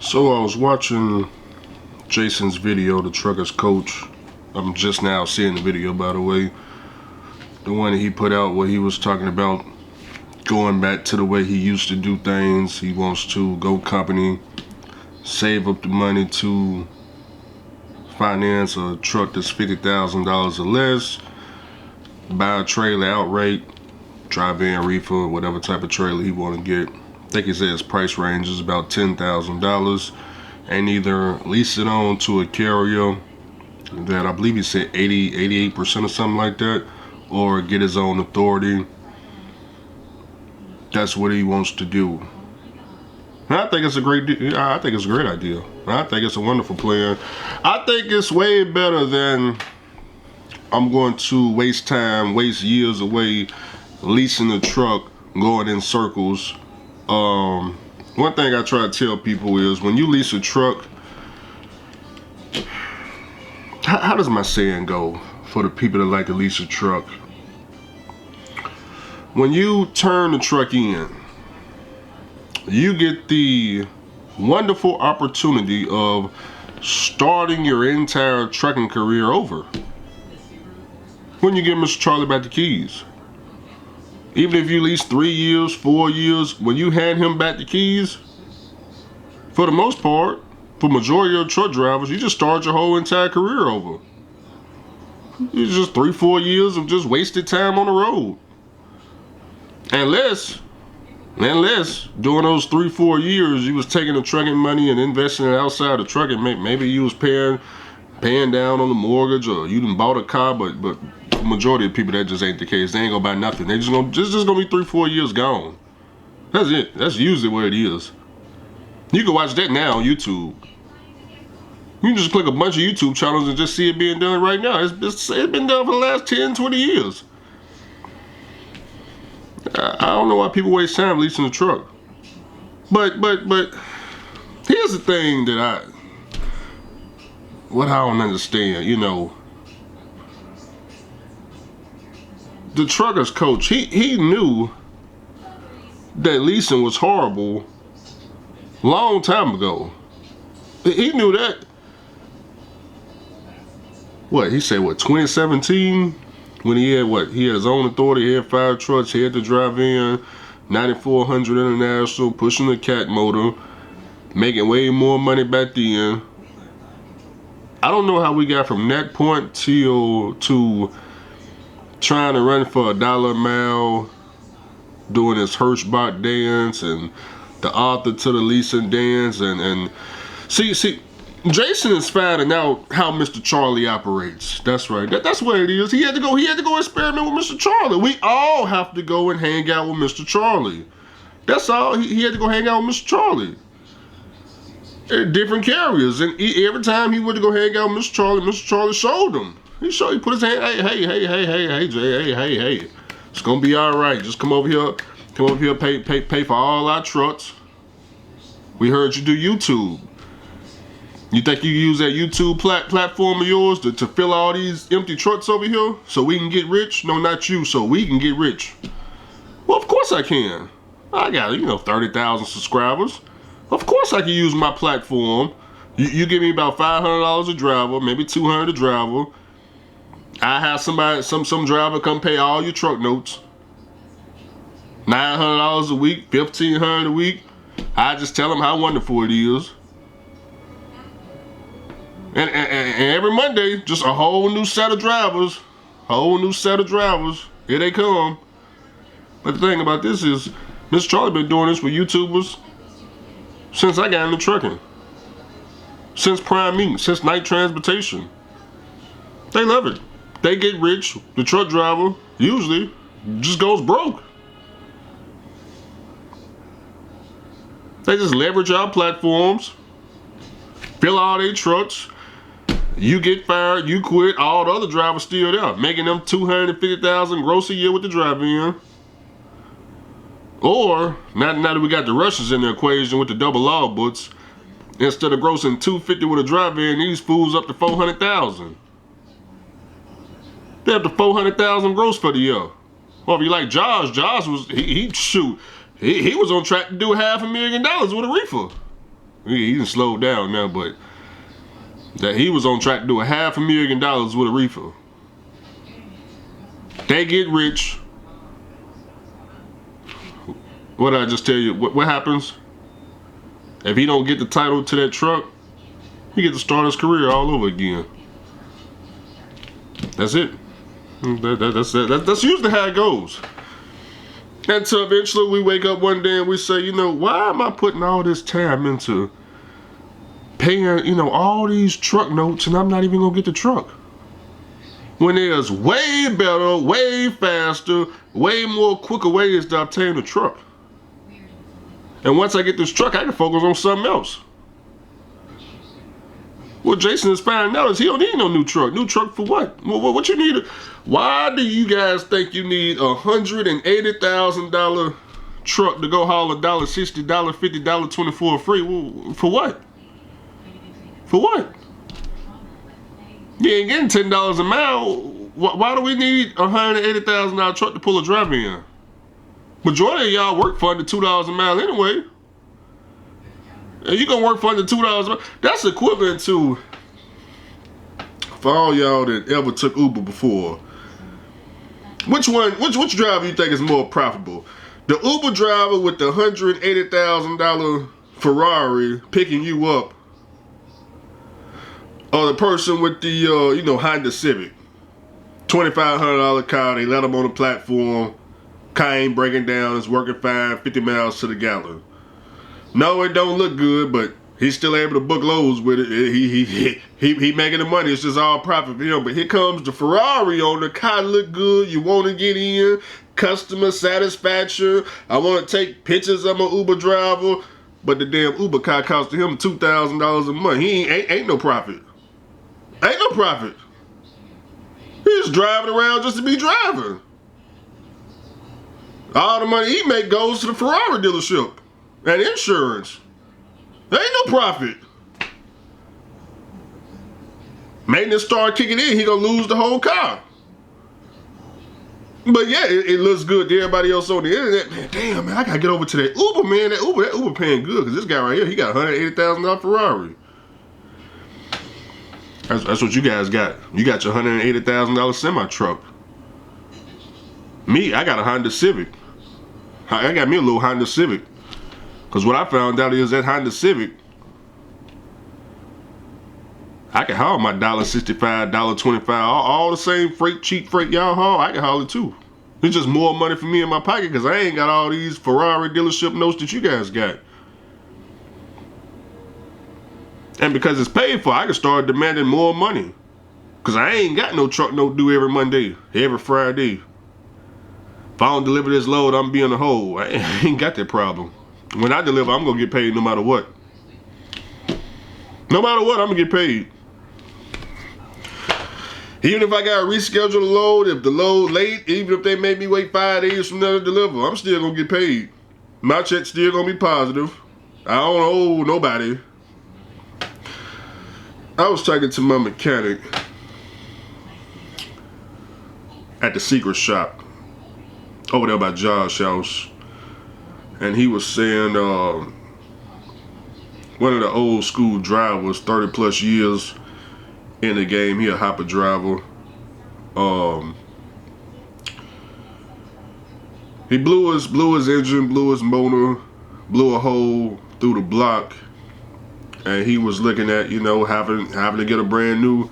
So I was watching Jason's video, the trucker's coach. I'm just now seeing the video, by the way. The one that he put out where he was talking about going back to the way he used to do things. He wants to go company, save up the money to finance a truck that's $50,000 or less, buy a trailer outright, drive-in reefer, whatever type of trailer he want to get. I think he said his price range is about $10,000, and either lease it on to a carrier that I believe he said 88% or something like that, or get his own authority. That's what he wants to do. And I think it's a great idea. I think it's a wonderful plan. I think it's way better than I'm going to waste years away leasing a truck, going in circles. One thing I try to tell people is when you lease a truck, how does my saying go for the people that like to lease a truck? When you turn the truck in, you get the wonderful opportunity of starting your entire trucking career over when you give Mr. Charlie back the keys. Even if you lease 3 years, 4 years, when you hand him back the keys, for the most part, for majority of truck drivers, you just start your whole entire career over. It's just 3-4 years of just wasted time on the road. Unless during those 3-4 years you was taking the trucking money and investing it outside of trucking, maybe you was paying down on the mortgage, or you done bought a car, but the majority of people, that just ain't the case. They ain't gonna buy nothing. They just gonna be 3-4 years gone. That's it. That's usually what it is. You can watch that now on YouTube. You can just click a bunch of YouTube channels and just see it being done right now. It's been done for the last 10-20 years. I don't know why people waste time leasing a truck. But here's the thing that I don't understand, the trucker's coach, he knew that leasing was horrible long time ago. He knew that. He said 2017? When he had his own authority, he had 5 trucks, he had to drive in, 9400 International, pushing the cat motor, making way more money back then. I don't know how we got from that point to trying to run for $1 a mile, doing his Hirschbach dance and the author to the leasing dance, and see. Jason is finding out how Mr. Charlie operates. That's right. That's what it is. He had to go experiment with Mr. Charlie. We all have to go and hang out with Mr. Charlie. That's all. He had to go hang out with Mr. Charlie. At different carriers. And every time he went to go hang out with Mr. Charlie showed him. He put his hand, hey, Jay, hey. It's gonna be all right. Just come over here, pay for all our trucks. We heard you do YouTube. You think you use that YouTube platform of yours to fill all these empty trucks over here so we can get rich? No, not you, so we can get rich. Well, of course I can. I got, 30,000 subscribers. Of course I can use my platform. You give me about $500 a driver, maybe $200 a driver. I have some driver come pay all your truck notes. $900 a week, $1,500 a week. I just tell them how wonderful it is. And every Monday, just a whole new set of drivers. Here they come. But the thing about this is, Mr. Charlie been doing this with YouTubers since I got into trucking. Since Prime Meat, since Night Transportation. They love it. They get rich. The truck driver usually just goes broke. They just leverage our platforms, fill all their trucks. You get fired, you quit, all the other drivers still there, making them $250,000 gross a year with the drive-in. Or, now that we got the Russians in the equation with the double logbooks, instead of grossing $250 with a drive-in, these fools up to $400,000. They up to $400,000 gross for the year. Well, if you like Josh was, he was on track to do $500,000 with a reefer. He done slowed down now, but that he was on track to do $500,000 with a reefer. They get rich. What did I just tell you? What happens? If he don't get the title to that truck, he gets to start his career all over again. That's it. That's usually how it goes. And so eventually we wake up one day and we say, you know, why am I putting all this time into paying, you know, all these truck notes and I'm not even gonna get the truck? When there's way better, way faster, way more quicker ways to obtain a truck. And once I get this truck, I can focus on something else. What Jason is finding out is he don't need no new truck. New truck for what? What you need? Why do you guys think you need $180,000 truck to go haul $1.60, $50, $24 free? For what? For what? You ain't getting $10 a mile. Why do we need $180,000 truck to pull a driver in? Majority of y'all work for under $2 a mile anyway. And you gonna work for under $2 a mile. That's equivalent to, for all y'all that ever took Uber before, which driver you think is more profitable? The Uber driver with the $180,000 Ferrari picking you up, or the person with the Honda Civic, $2,500 car? They let them on the platform. Car ain't breaking down, it's working fine, 50 miles to the gallon. No, it don't look good, but he's still able to book loads with it. He making the money. It's just all profit for him. But here comes the Ferrari on the car. Look good. You want to get in. Customer satisfaction. I want to take pictures of my Uber driver. But the damn Uber car costing him $2,000 a month. He ain't no profit. Ain't no profit. He's driving around just to be driving. All the money he make goes to the Ferrari dealership and insurance. There ain't no profit. Maintenance start kicking in, he gonna lose the whole car. But yeah, it looks good to everybody else on the internet. Man, damn, man, I gotta get over to that Uber, man. That Uber paying good, because this guy right here, he got a $180,000 Ferrari. That's what you guys got. You got your $180,000 semi-truck. Me, I got a Honda Civic. I got me a little Honda Civic. Because what I found out is that Honda Civic, I can haul my $1.65, $1.25, all the same freight, cheap freight y'all haul, I can haul it too. It's just more money for me in my pocket because I ain't got all these Ferrari dealership notes that you guys got. And because it's paid for, I can start demanding more money. Because I ain't got no truck note due every Monday, every Friday. If I don't deliver this load, I'm being a hole. I ain't got that problem. When I deliver, I'm going to get paid no matter what. No matter what, I'm going to get paid. Even if I got to reschedule the load, if the load late, even if they make me wait 5 days from now to deliver, I'm still going to get paid. My check's still going to be positive. I don't owe nobody. I was talking to my mechanic at the secret shop over there by Josh's house, and he was saying one of the old school drivers, 30 plus years in the game, he a hopper driver. He blew his engine, blew his motor, blew a hole through the block, and he was looking at, having to get a brand new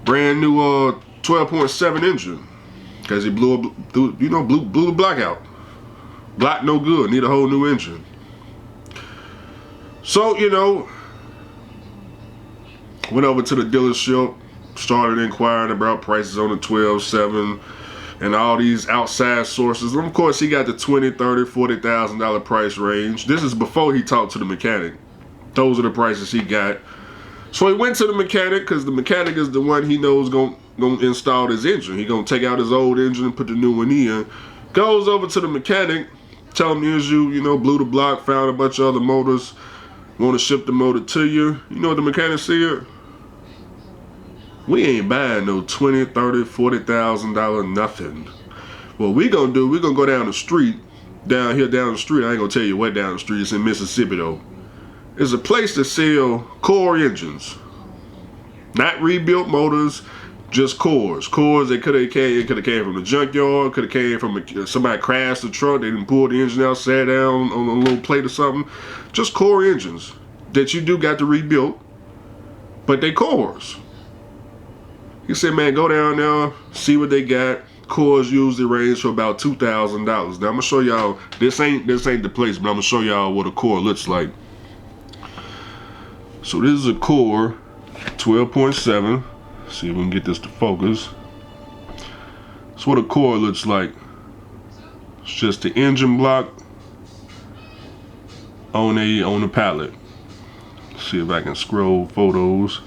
12.7 engine. Because he blew the block out. Block no good, need a whole new engine. So, went over to the dealership, started inquiring about prices on the 12.7 and all these outside sources. And of course, he got the $20,000, $30,000, $40,000 price range. This is before he talked to the mechanic. Those are the prices he got. So he went to the mechanic because the mechanic is the one he knows gonna install his engine. He gonna take out his old engine and put the new one in. Goes over to the mechanic, tell him the issue, blew the block, found a bunch of other motors, want to ship the motor to you. You know what the mechanic said? We ain't buying no $20,000, $30,000, $40,000 nothing. What we gonna do, we gonna go down the street, down the street. I ain't gonna tell you what down the street. It's in Mississippi though. is a place that sell core engines. Not rebuilt motors, just cores. Cores that could have came from the junkyard, could have came from somebody crashed the truck, they didn't pull the engine out, sat down on a little plate or something. Just core engines that you do got to rebuild, but they cores. He said, man, go down there, see what they got. Cores usually range for about $2,000. Now I'm gonna show y'all, this ain't the place, but I'm gonna show y'all what a core looks like. So this is a core 12.7. See if we can get this to focus. That's what a core looks like. It's just the engine block on the pallet. See if I can scroll photos.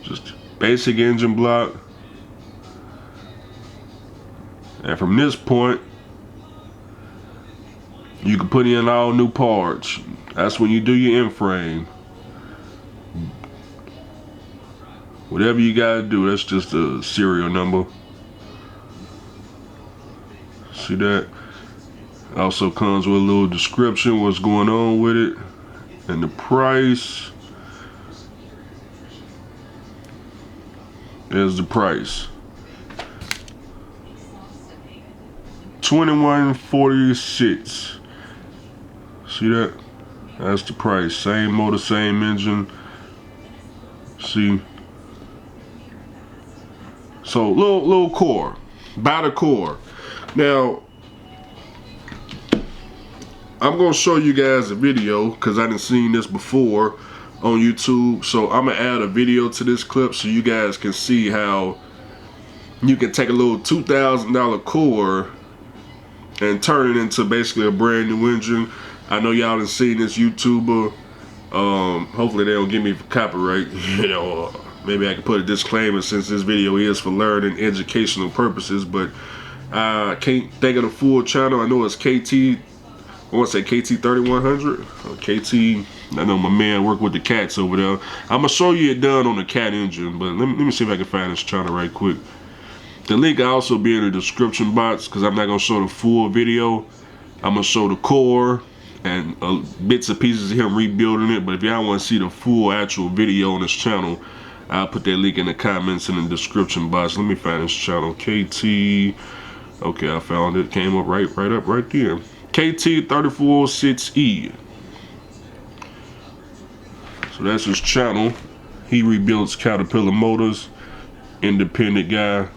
Just basic engine block. And from this point, you can put in all new parts. That's when you do your end frame. Whatever you gotta do, that's just a serial number. See that? Also comes with a little description, what's going on with it, and the price. There's the price. $21.46. See that? That's the price. Same motor, same engine. See? So little core. Buy the core. Now, I'm gonna show you guys a video because I didn't seen this before on YouTube. So I'm gonna add a video to this clip so you guys can see how you can take a little $2,000 core and turn it into basically a brand new engine. I know y'all done seen this YouTuber. Hopefully they don't give me copyright. You know, maybe I can put a disclaimer since this video is for learning educational purposes, but I can't think of the full channel. I know it's KT, I want to say KT3100 or KT. I know my man work with the cats over there. I'm gonna show you it done on the cat engine, but let me see if I can find this channel right quick. The link will also be in the description box because I'm not gonna show the full video. I'm gonna show the core and bits and pieces of him rebuilding it. But if y'all want to see the full actual video on this channel, I'll put that link in the comments in the description box. Let me find this channel. KT. Okay, I found it. Came up right there. KT3406E. So that's his channel. He rebuilds Caterpillar motors. Independent guy.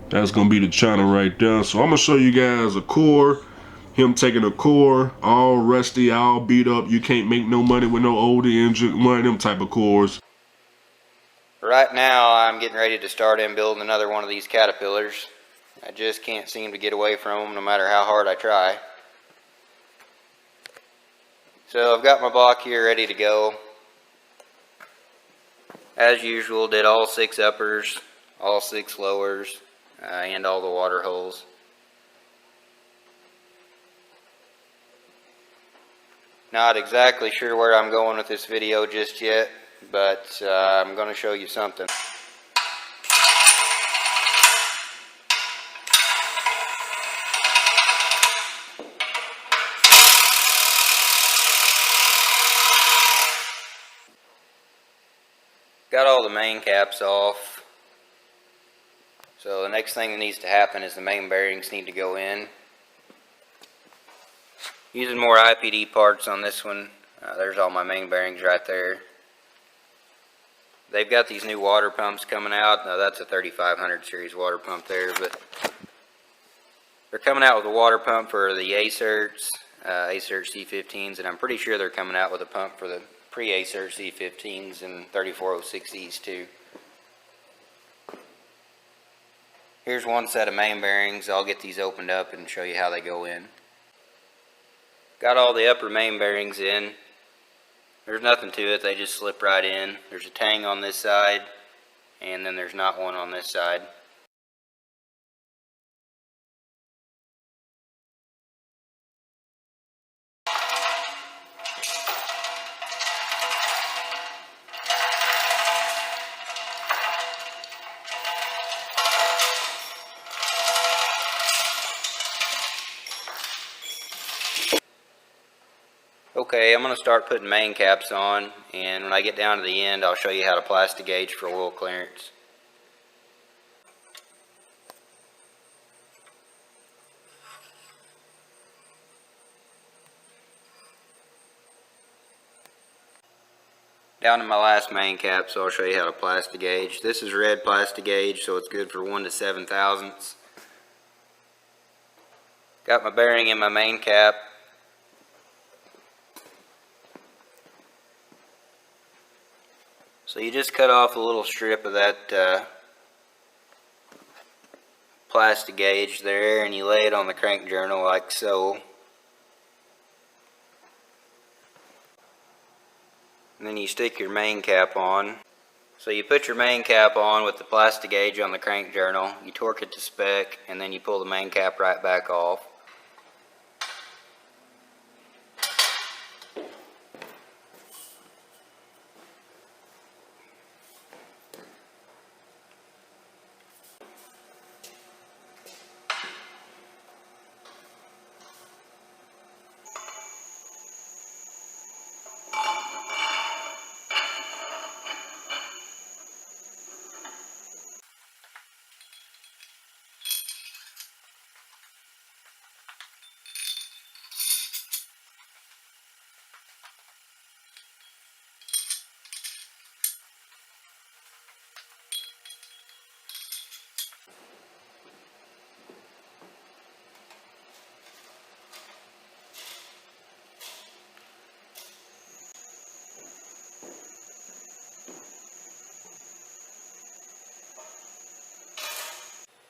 That's gonna be the channel right there. So I'm gonna show you guys a core. Him taking a core, all rusty, all beat up. You can't make no money with no older engine. One of them type of cores. Right now I'm getting ready to start in building another one of these Caterpillars. I just can't seem to get away from them no matter how hard I try. So I've got my block here ready to go. As usual, did all 6 uppers, all 6 lowers, and all the water holes. Not exactly sure where I'm going with this video just yet, but I'm going to show you something. Got all the main caps off. So the next thing that needs to happen is the main bearings need to go in. Using more IPD parts on this one. There's all my main bearings right there. They've got these new water pumps coming out. Now that's a 3500 series water pump there, but they're coming out with a water pump for the Acerts, Acerts C15s, and I'm pretty sure they're coming out with a pump for the pre-Acerts C15s and 3406Es too. Here's one set of main bearings. I'll get these opened up and show you how they go in. Got all the upper main bearings in. There's nothing to it, they just slip right in. There's a tang on this side, and then there's not one on this side. Okay, I'm going to start putting main caps on, and when I get down to the end, I'll show you how to plastic gauge for oil clearance. Down to my last main cap, so I'll show you how to plastic gauge. This is red plastic gauge, so it's good for 1 to 7 thousandths. Got my bearing in my main cap. So you just cut off a little strip of that plastic gauge there, and you lay it on the crank journal like so. And then you stick your main cap on. So you put your main cap on with the plastic gauge on the crank journal, you torque it to spec, and then you pull the main cap right back off.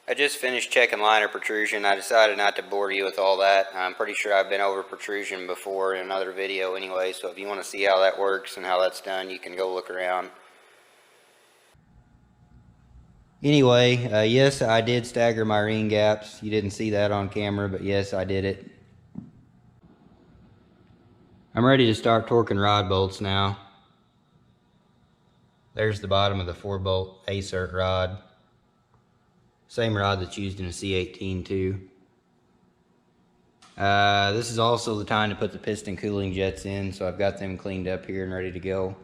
I just finished checking liner protrusion. I decided not to bore you with all that. I'm pretty sure I've been over protrusion before in another video anyway, so if you want to see how that works and how that's done, you can go look around. Anyway, yes, I did stagger my ring gaps. You didn't see that on camera, but yes, I did it. I'm ready to start torquing rod bolts now. There's the bottom of the 4-bolt A-cert rod. Same rod that's used in a C18 too. This is also the time to put the piston cooling jets in, so I've got them cleaned up here and ready to go.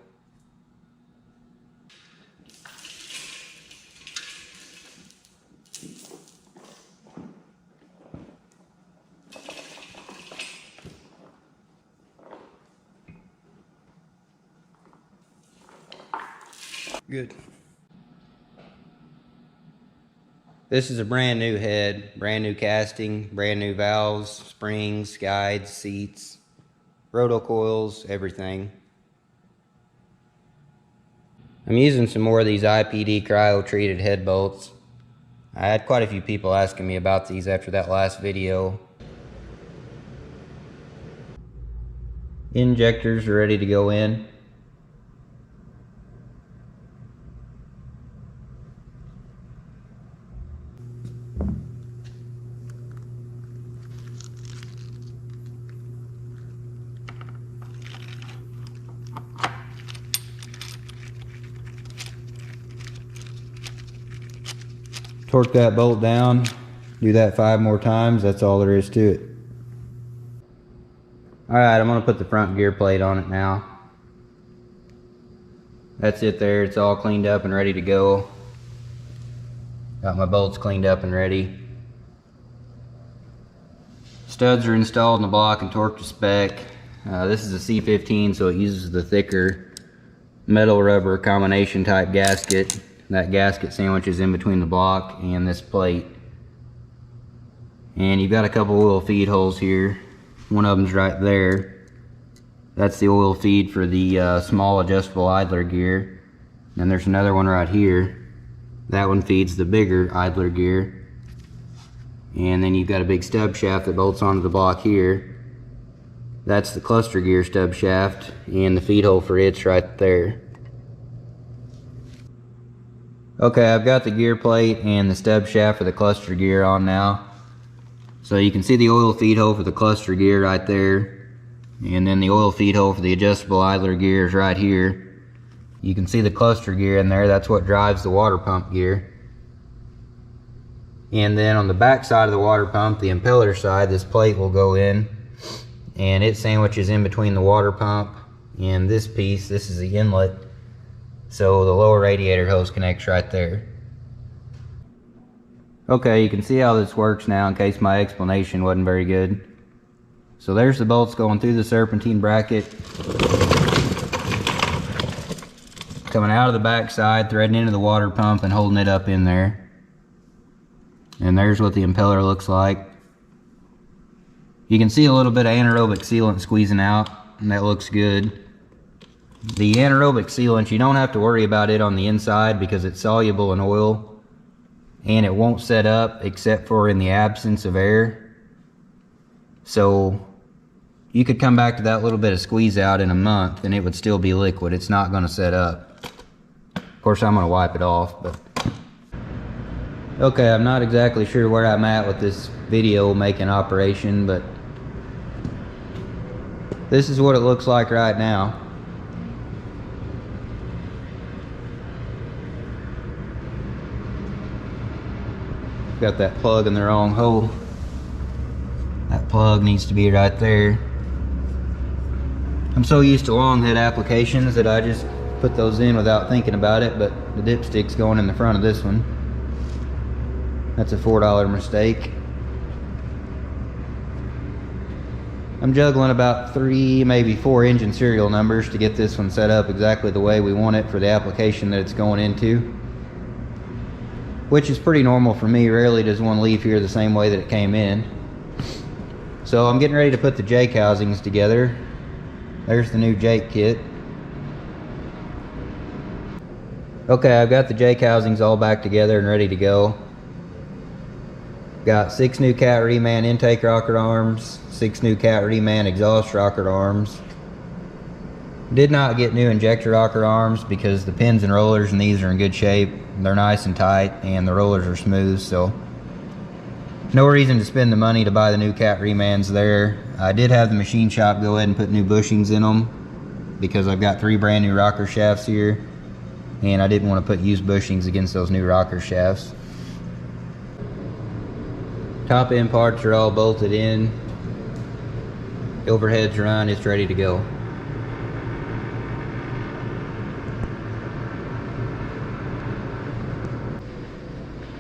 Good. This is a brand new head, brand new casting, brand new valves, springs, guides, seats, rotocoils, everything. I'm using some more of these IPD cryo-treated head bolts. I had quite a few people asking me about these after that last video. Injectors are ready to go in. Torque that bolt down, do that 5 more times, that's all there is to it. Alright, I'm going to put the front gear plate on it now. That's it there, it's all cleaned up and ready to go. Got my bolts cleaned up and ready. Studs are installed in the block and torqued to spec. This is a C15, so it uses the thicker metal rubber combination type gasket. That gasket sandwiches in between the block and this plate. And you've got a couple oil feed holes here. One of them's right there. That's the oil feed for the small adjustable idler gear. And there's another one right here. That one feeds the bigger idler gear. And then you've got a big stub shaft that bolts onto the block here. That's the cluster gear stub shaft, and the feed hole for it's right there. Okay, I've got the gear plate and the stub shaft for the cluster gear on now. So you can see the oil feed hole for the cluster gear right there. And then the oil feed hole for the adjustable idler gear is right here. You can see the cluster gear in there, that's what drives the water pump gear. And then on the back side of the water pump, the impeller side, this plate will go in. and it sandwiches in between the water pump and this piece. This is the inlet, so the lower radiator hose connects right there. Okay, you can see how this works now in case my explanation wasn't very good. So there's the bolts going through the serpentine bracket, coming out of the back side, threading into the water pump and holding it up in there. And there's what the impeller looks like. You can see a little bit of anaerobic sealant squeezing out, and that looks good. The anaerobic sealant, you don't have to worry about it on the inside because it's soluble in oil, and it won't set up except for in the absence of air. So you could come back to that little bit of squeeze out in a month and it would still be liquid. It's not going to set up. Of course, I'm going to wipe it off, but okay, I'm not exactly sure where I'm at with this video making operation, but this is what it looks like right now. Got that plug in the wrong hole. That plug needs to be right there. I'm so used to long head applications that I just put those in without thinking about it, but the dipstick's going in the front of this one. That's a $4 mistake. I'm juggling about 3, maybe 4 engine serial numbers to get this one set up exactly the way we want it for the application that it's going into, which is pretty normal for me. Rarely does one leave here the same way that it came in. So I'm getting ready to put the Jake housings together. There's the new Jake kit. Okay, I've got the Jake housings all back together and ready to go. Got 6 new cat reman intake rocker arms, 6 new cat reman exhaust rocker arms. Did not get new injector rocker arms because the pins and rollers in these are in good shape. They're nice and tight and the rollers are smooth, so no reason to spend the money to buy the new cat remans there. I did have the machine shop go ahead and put new bushings in them because I've got 3 brand new rocker shafts here, and I didn't want to put used bushings against those new rocker shafts. Top end parts are all bolted in. Overhead's run, it's ready to go.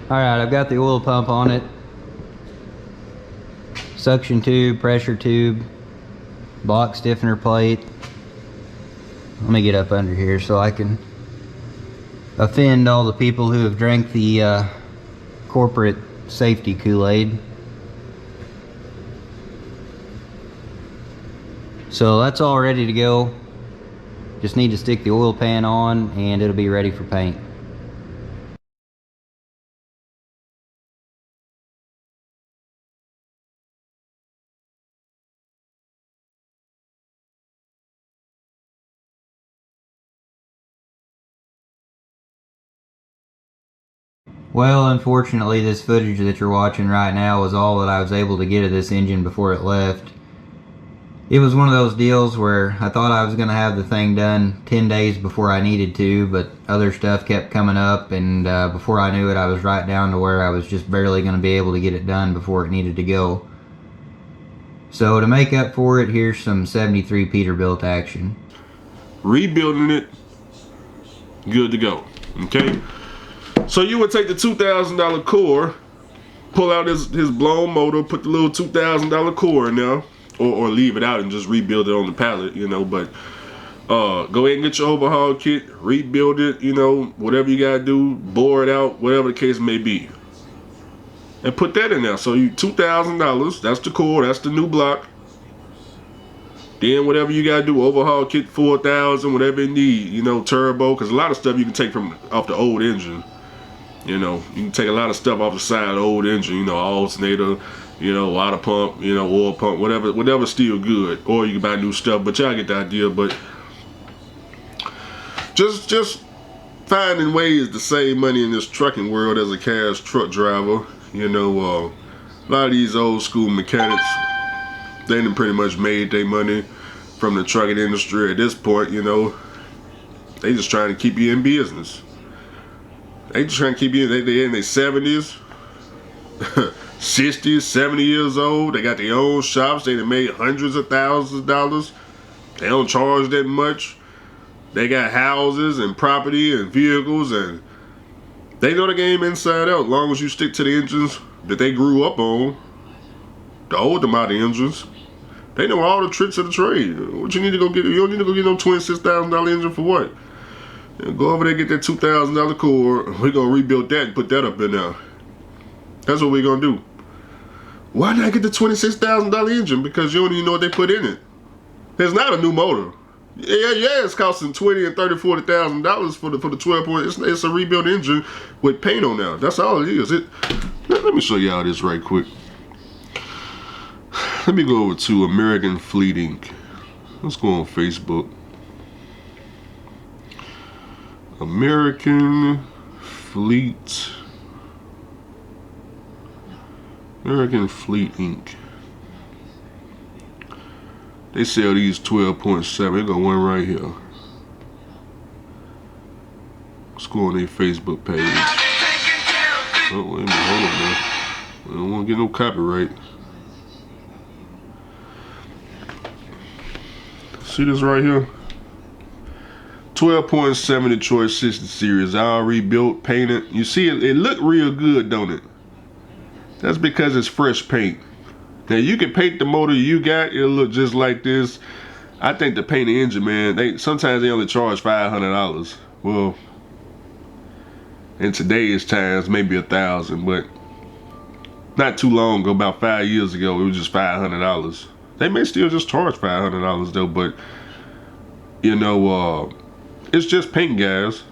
Alright, I've got the oil pump on it. Suction tube, pressure tube, block stiffener plate. Let me get up under here so I can offend all the people who have drank the corporate safety Kool-Aid. So that's all ready to go. Just need to stick the oil pan on and it'll be ready for paint. Well, unfortunately, this footage that you're watching right now was all that I was able to get of this engine before it left. It was one of those deals where I thought I was going to have the thing done 10 days before I needed to, but other stuff kept coming up, and before I knew it, I was right down to where I was just barely going to be able to get it done before it needed to go. So to make up for it, here's some 73 Peterbilt action. Rebuilding it, good to go. Okay? So you would take the $2,000 core, pull out his blown motor, put the little $2,000 core in there, or leave it out and just rebuild it on the pallet, you know. But go ahead and get your overhaul kit, rebuild it, you know, whatever you gotta do, bore it out, whatever the case may be, and put that in there. So you $2,000, that's the core, that's the new block. Then whatever you gotta do, overhaul kit 4,000, whatever you need, you know, turbo, because a lot of stuff you can take from off the old engine. You know, you can take a lot of stuff off the side of the old engine, you know, alternator, you know, water pump, you know, oil pump, whatever's still good. Or you can buy new stuff, but y'all get the idea. But just finding ways to save money in this trucking world as a cash truck driver. You know, a lot of these old school mechanics, they done pretty much made their money from the trucking industry at this point, you know. They just trying to keep you in business. They just trying to keep you, they in their 70s. 60, 70 years old. They got their own shops. They done made hundreds of thousands of dollars. They don't charge that much. They got houses and property and vehicles, and they know the game inside out. As long as you stick to the engines that they grew up on, the older model engines, they know all the tricks of the trade. What you need to go get? You don't need to go get no $26,000 engine for what? Go over there and get that $2,000 core. We're gonna rebuild that and put that up in there. That's what we're gonna do. Why not get the $26,000 engine? Because you don't even know what they put in it. It's not a new motor. Yeah, it's costing $20,000 and $30,000, $40,000 for the 12 point. It's a rebuilt engine with paint on there. That's all it is. Let me show y'all this right quick. Let me go over to American Fleet Inc. Let's go on Facebook. American Fleet Inc. They sell these 12.7. They got one right here. Let's go on their Facebook page. Oh, wait a minute, hold on now. I don't want to get no copyright. See this right here? 12.7 Detroit 60 series, all rebuilt, painted. You see it look real good, don't it? That's because it's fresh paint. Now you can paint the motor you got, it'll look just like this. I think to paint the engine, man, sometimes they only charge $500. Well, in today's times, maybe $1,000, but not too long ago, about 5 years ago, it was just $500. They may still just charge $500 though, but you know, it's just paint, guys.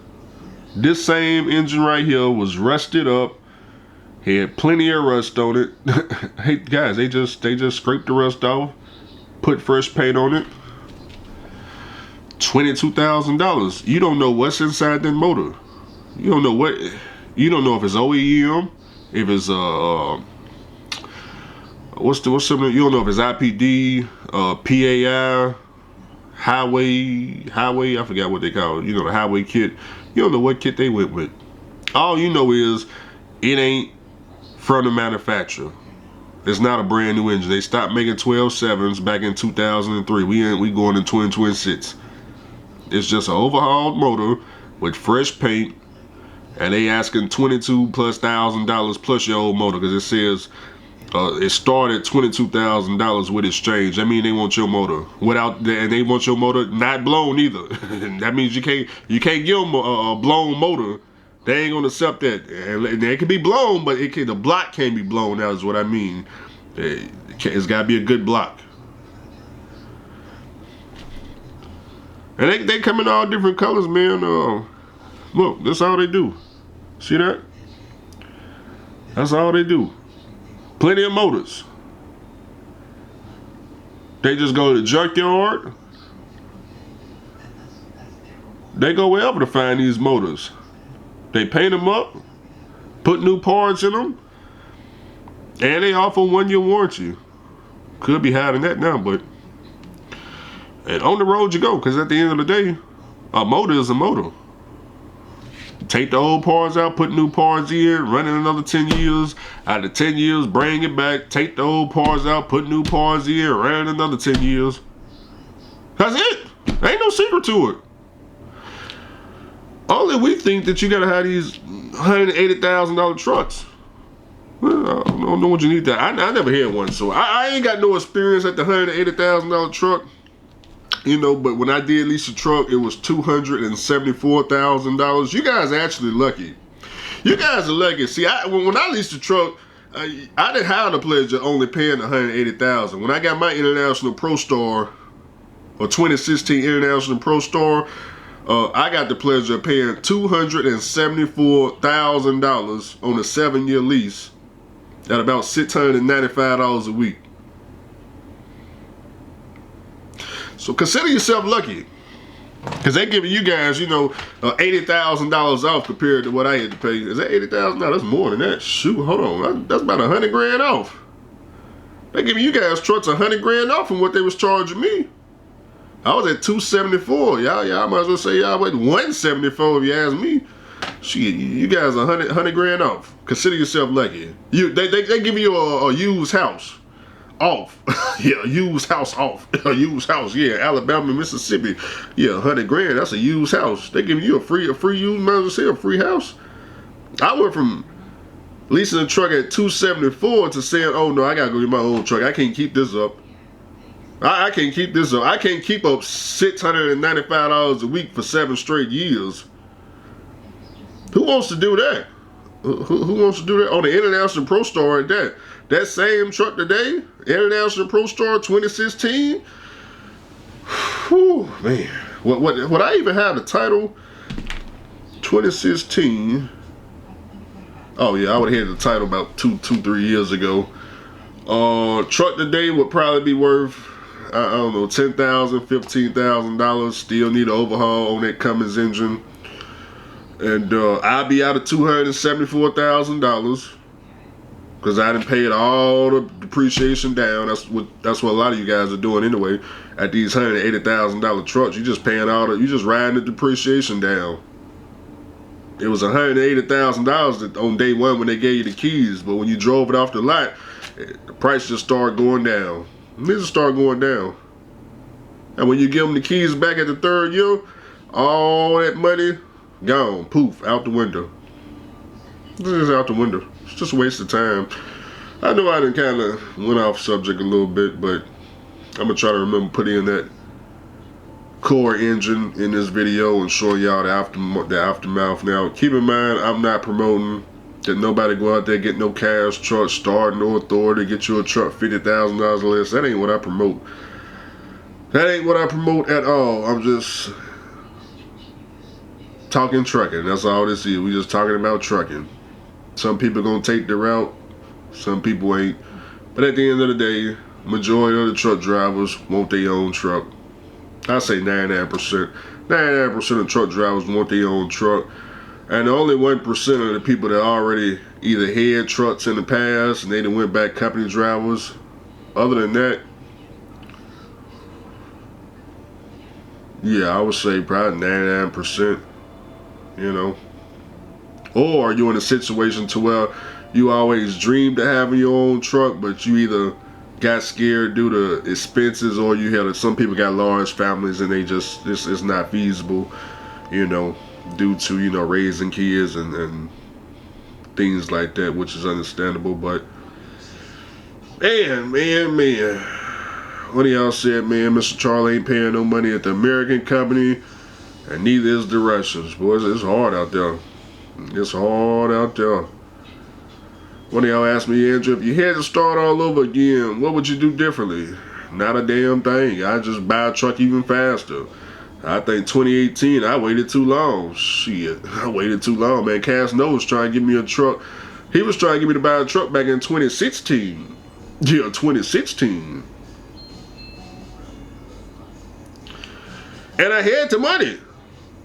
This same engine right here was rusted up. Had plenty of rust on it. Hey guys, they just scraped the rust off, put fresh paint on it. $22,000. You don't know what's inside that motor. You don't know what. You don't know if it's OEM, if it's what's something. You don't know if it's IPD, PAI, highway. I forgot what they call it. You know, the highway kit. You don't know what kit they went with. All you know is it ain't from the manufacturer. It's not a brand new engine. They stopped making 12.7s back in 2003. We going in 2026. It's just an overhauled motor with fresh paint, and they asking $22,000+ plus your old motor, because it says it started $22,000 with exchange. That means they want your motor and they want your motor not blown either. That means you can't give them a blown motor. They ain't gonna accept that. And it can be blown, but the block can't be blown out, is what I mean. It's gotta be a good block. And they come in all different colors, man. Look, that's all they do. See that? That's all they do. Plenty of motors. They just go to the junkyard. They go wherever to find these motors. They paint them up, put new parts in them, and they offer 1-year warranty. Could be higher than that now, but and on the road you go, because at the end of the day, a motor is a motor. Take the old parts out, put new parts in, run it another 10 years. After 10 years, bring it back, take the old parts out, put new parts in, run it another 10 years. That's it. Ain't no secret to it. Only we think that you gotta have these $180,000 trucks. Well, I don't know what you need that. I never had one, so I ain't got no experience at the $180,000 truck. You know, but when I did lease a truck, it was $274,000. You guys are actually lucky. You guys are lucky. See, when I leased a truck, I didn't have the pleasure of only paying $180,000. When I got my International Pro Star, or 2016 International Pro Star, I got the pleasure of paying $274,000 on a 7-year lease at about $695 a week. So consider yourself lucky, because they giving you guys, you know, $80,000 off compared to what I had to pay. Is that $80,000? That's more than that. Shoot, hold on, that's about $100,000 off. They giving you guys trucks $100,000 off from what they was charging me. I was at $274. Y'all might as well say y'all went $174 if you ask me. Shit, you guys 100 grand off. Consider yourself lucky. They give you a used house off. Yeah, a used house off. A used house, yeah. Alabama, Mississippi. Yeah, 100 grand. That's a used house. They giving you a free used, might as well say a free house. I went from leasing a truck at $274 to saying, oh no, I gotta go get my own truck. I can't keep this up. I can't keep this up. I can't keep up $695 a week for 7 straight years. Who wants to do that? Who wants to do that? On the International Pro Store at that. That same truck today, International Pro Store 2016. Whew, man. What I even have the title 2016. Oh yeah, I would have had the title about 3 years ago. Truck today would probably be worth, I don't know, $10,000, $15,000. Still need an overhaul on that Cummins engine. And I'll be out of $274,000 because I done paid all the depreciation down. That's what a lot of you guys are doing anyway. At these $180,000 trucks, you just paying you just riding the depreciation down. It was $180,000 on day one when they gave you the keys, but when you drove it off the lot, the price just started going down. It just started going down. And when you give them the keys back at the 3rd year, all that money gone, poof, out the window. It's just out the window. It's just a waste of time. I know I done kind of went off subject a little bit, but I'm gonna try to remember putting in that core engine in this video and showing y'all the aftermath. Now, keep in mind, I'm not promoting that nobody go out there get no cash truck, start no authority, get you a truck $50,000 less. That ain't what I promote. That ain't what I promote at all. I'm just talking trucking. That's all this is. We just talking about trucking. Some people gonna take the route, some people ain't. But at the end of the day, majority of the truck drivers want their own truck. I say 99%. 99% of truck drivers want their own truck. And only 1% of the people that already either had trucks in the past and they done went back company drivers. Other than that, yeah, I would say probably 99%. You know, or you're in a situation to where you always dreamed of having your own truck, but you either got scared due to expenses, or you had some people got large families and they just it's not feasible, you know, due to, you know, raising kids and things like that, which is understandable. But man, one of y'all said, man, Mr. Charlie ain't paying no money at the American company. And neither is the Russians. Boys, it's hard out there. It's hard out there. One of y'all asked me, Andrew, if you had to start all over again, what would you do differently? Not a damn thing. I'd just buy a truck even faster. I think 2018, I waited too long. Shit, I waited too long, man. Cass was trying to give me a truck. He was trying to get me to buy a truck back in 2016. Yeah, 2016. And I had the money.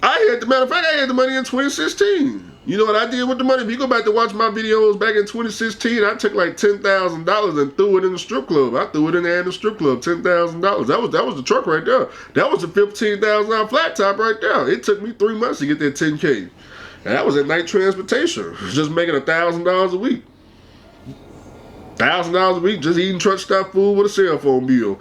Matter of fact, I had the money in 2016. You know what I did with the money? If you go back to watch my videos back in 2016, I took like $10,000 and threw it in the strip club. I threw it in there in the strip club, $10,000. That was the truck right there. That was a $15,000 flat top right there. It took me 3 months to get that 10K. And that was at night transportation. Just making $1,000 a week. $1,000 a week, just eating truck stop food with a cell phone bill.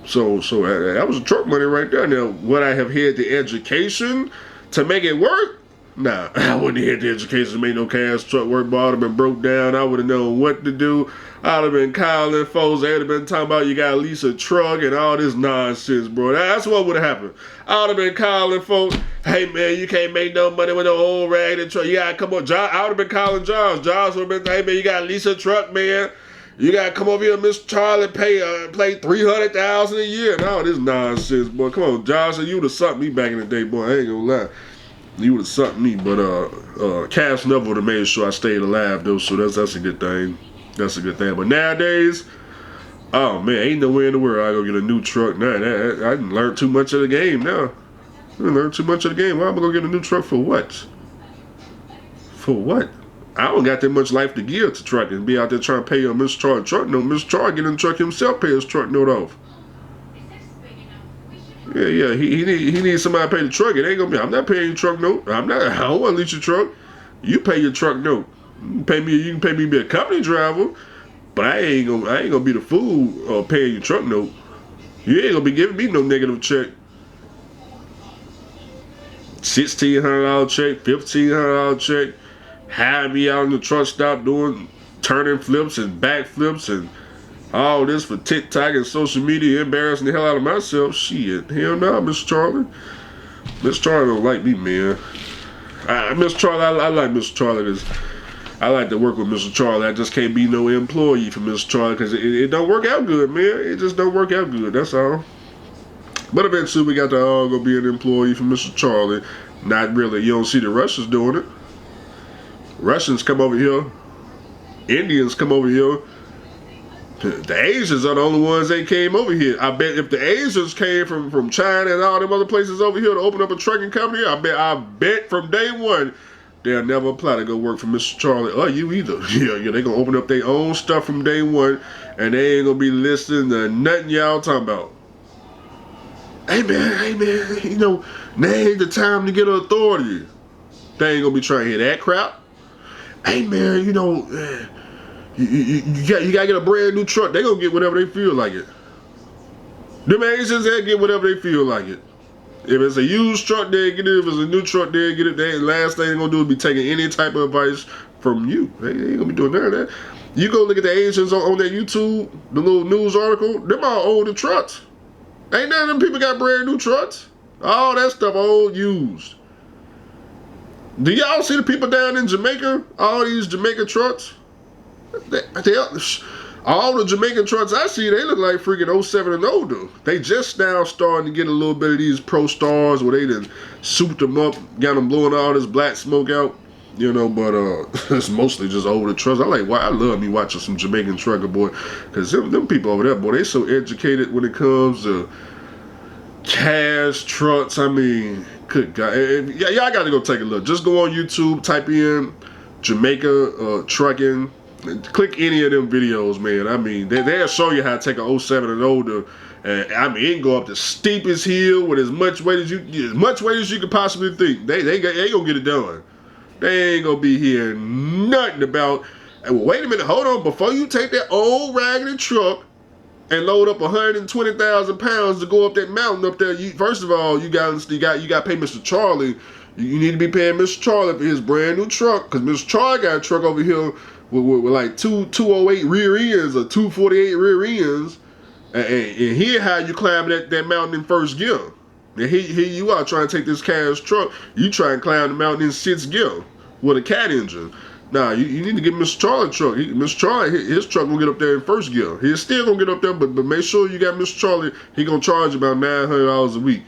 So that was truck money right there. Now, would I have had the education to make it work? Nah, I wouldn't have had the education to make no cash truck work, but I would have been broke down. I would have known what to do. I would have been calling folks. They would have been talking about you got to lease a truck and all this nonsense, bro. That's what would have happened. I would have been calling folks, hey, man, you can't make no money with no old raggedy truck. You got to come on. I would have been calling Josh. Josh would have been, hey, man, you got to lease a truck, man. You gotta come over here, Mr. Charlie, play $300,000 a year. No, this nonsense, boy. Come on, Josh, you would have sucked me back in the day, boy. I ain't gonna lie. You would have sucked me, but Cash never would have made sure I stayed alive, though. So that's a good thing. That's a good thing. But nowadays, oh man, ain't nowhere in the world I go get a new truck. Nah, I didn't learn too much of the game now. I didn't learn too much of the game. Why am I gonna get a new truck for what? For what? I don't got that much life to give to trucking and be out there trying to pay a Mr. Charlie truck note. Mr. Charlie get in the truck himself, pay his truck note off. Yeah. He needs somebody to pay the truck. It ain't gonna be. I'm not paying your truck note. I don't want to lease your truck. You pay your truck note. You can pay me to be a company driver, but I ain't gonna be the fool paying your truck note. You ain't gonna be giving me no negative check. $1,600 check, $1,500 check. Hire me out in the truck stop doing turning flips and back flips and all this for TikTok and social media, embarrassing the hell out of myself. Shit, hell no, Miss Charlie. Miss Charlie don't like me, man. Miss Charlie, I like Miss Charlie because I like to work with Mr. Charlie. I just can't be no employee for Miss Charlie because it don't work out good, man. It just don't work out good, that's all. But eventually we got to all go be an employee for Mr. Charlie. Not really. You don't see the Russians doing it. Russians come over here. Indians come over here. The Asians are the only ones that came over here. I bet if the Asians came from China and all them other places over here to open up a trucking company, I bet from day one they'll never apply to go work for Mr. Charlie or you either. Yeah, they gonna open up their own stuff from day one, and they ain't gonna be listening to nothing y'all talking about. Hey man, you know, now ain't the time to get authority. They ain't gonna be trying to hear that crap. Hey man, you know, you gotta get a brand new truck. They gonna get whatever they feel like it. Them Asians, they get whatever they feel like it. If it's a used truck, they get it. If it's a new truck, they get it. The last thing they're gonna do is be taking any type of advice from you. They ain't gonna be doing none of that. You go look at the Asians on that YouTube, the little news article, them all older trucks. Ain't none of them people got brand new trucks. All that stuff old used. Do y'all see the people down in Jamaica? All these Jamaican trucks? All the Jamaican trucks I see, they look like freaking 07 and older. They just now starting to get a little bit of these Pro Stars where they done souped them up, got them blowing all this black smoke out. You know, but it's mostly just older trucks. I love me watching some Jamaican trucker, boy, because them people over there, boy, they so educated when it comes to cash trucks. I mean, good God. Y'all got to go take a look. Just go on YouTube, type in Jamaica trucking, click any of them videos, man. I mean, they'll show you how to take a 07 and older. And I mean, it can go up the steepest hill with as much weight as you could possibly think. They gonna get it done. They ain't gonna be hearing nothing about, well, wait a minute, hold on, before you take that old raggedy truck and load up 120,000 pounds to go up that mountain up there, first of all, you got to pay Mr. Charlie. You need to be paying Mr. Charlie for his brand new truck, because Mr. Charlie got a truck over here with like 208 rear ends or 248 rear ends, and here how you climb that mountain in first gear. And here you are trying to take this cash truck, you try and climb the mountain in 6th gear with a cat engine. Nah, you need to get Mr. Charlie truck. Mr. Charlie, his truck gonna get up there in first gear. He's still gonna get up there, but make sure you got Mr. Charlie. He gonna charge you about $900 a week.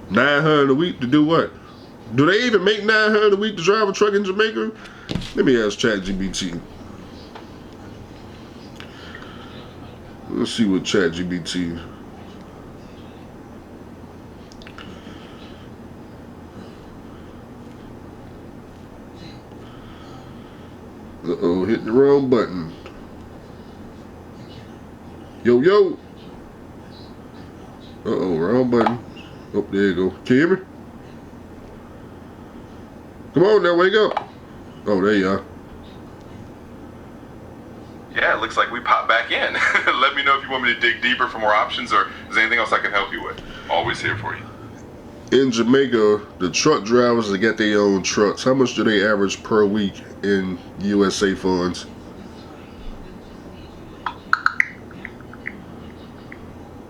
$900 a week to do what? Do they even make $900 a week to drive a truck in Jamaica? Let me ask ChatGPT. Let's see what ChatGPT. Uh-oh, hit the wrong button. Yo. Uh-oh, wrong button. Oh, there you go. Can you hear me? Come on now, wake up. Oh, there you are. Yeah, it looks like we popped back in. Let me know if you want me to dig deeper for more options, or is there anything else I can help you with. Always here for you. In Jamaica, the truck drivers that get their own trucks, how much do they average per week in USA funds?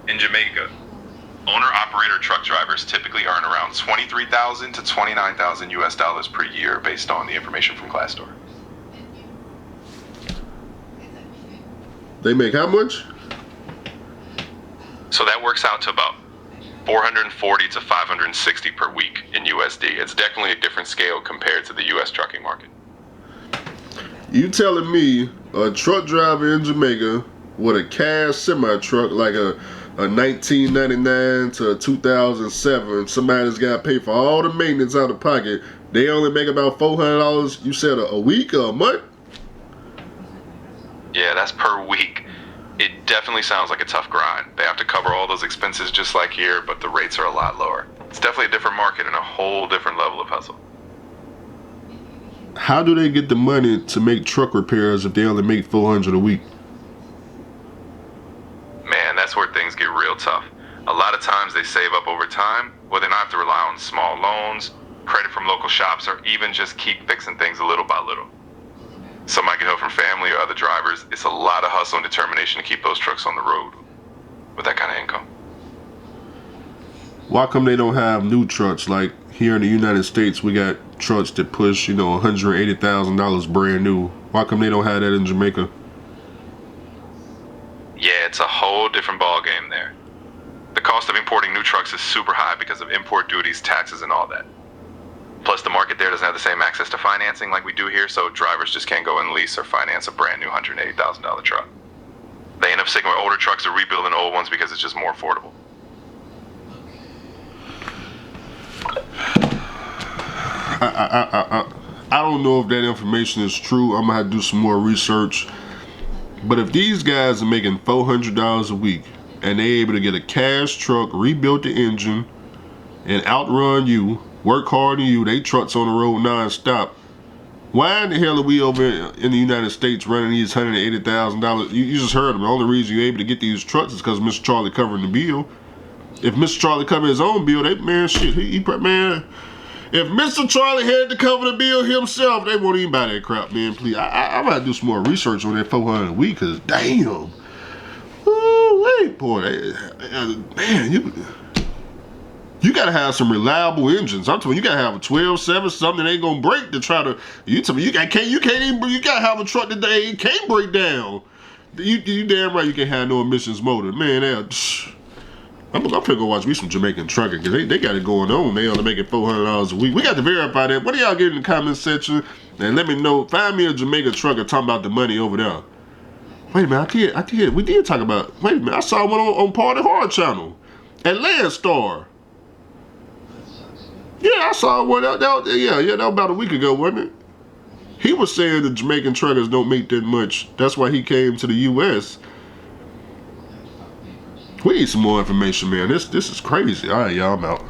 In Jamaica, owner-operator truck drivers typically earn around $23,000 to $29,000 US dollars per year based on the information from Glassdoor. They make how much? So that works out to about 440 to 560 per week in USD. It's definitely a different scale compared to the US trucking market. You telling me a truck driver in Jamaica with a cash semi-truck, like a 1999 to a 2007, somebody that's got to pay for all the maintenance out of pocket, they only make about $400, you said a week or a month? Yeah, that's per week. It definitely sounds like a tough grind. They have to cover all those expenses just like here, but the rates are a lot lower. It's definitely a different market and a whole different level of hustle. How do they get the money to make truck repairs if they only make $400 a week? Man, that's where things get real tough. A lot of times they save up over time, or they not have to rely on small loans, credit from local shops, or even just keep fixing things a little by little. Some might get help from family or other drivers. It's a lot of hustle and determination to keep those trucks on the road with that kind of income. Why come they don't have new trucks? Like here in the United States, we got trucks that push, $180,000 brand new. Why come they don't have that in Jamaica? Yeah, it's a whole different ball game there. The cost of importing new trucks is super high because of import duties, taxes, and all that. Plus, the market there doesn't have the same access to financing like we do here, so drivers just can't go and lease or finance a brand new $180,000 truck. They end up sticking with older trucks or rebuilding old ones because it's just more affordable. I don't know if that information is true. I'm gonna have to do some more research. But if these guys are making $400 a week and they're able to get a cash truck, rebuild the engine, and outrun you, work harder than you, they trucks on the road non-stop, why in the hell are we over in the United States running these $180,000? You just heard them. The only reason you're able to get these trucks is because Mr. Charlie covering the bill. If Mr. Charlie covered his own bill, if Mr. Charlie had to cover the bill himself, they won't even buy that crap, man. Please, I'm about to do some more research on that $400 a week, cause damn, wait, boy, man, you gotta have some reliable engines. I'm telling you, gotta have a 12.7, something that ain't gonna break to try to. You tell me you can't even. You gotta have a truck that they can't break down. You damn right you can't have no emissions motor, man. I'm gonna go watch me some Jamaican trucking because they got it going on. They only making $400 a week. We got to verify that. What do y'all get in the comment section? And let me know. Find me a Jamaican trucker talking about the money over there. Wait a minute, I did. We did talk about. Wait a minute, I saw one on Party Hard channel at Landstar. Yeah, I saw one. That was about a week ago, wasn't it? He was saying the Jamaican truckers don't make that much. That's why he came to the U.S. We need some more information, man. This is crazy. All right, y'all, I'm out.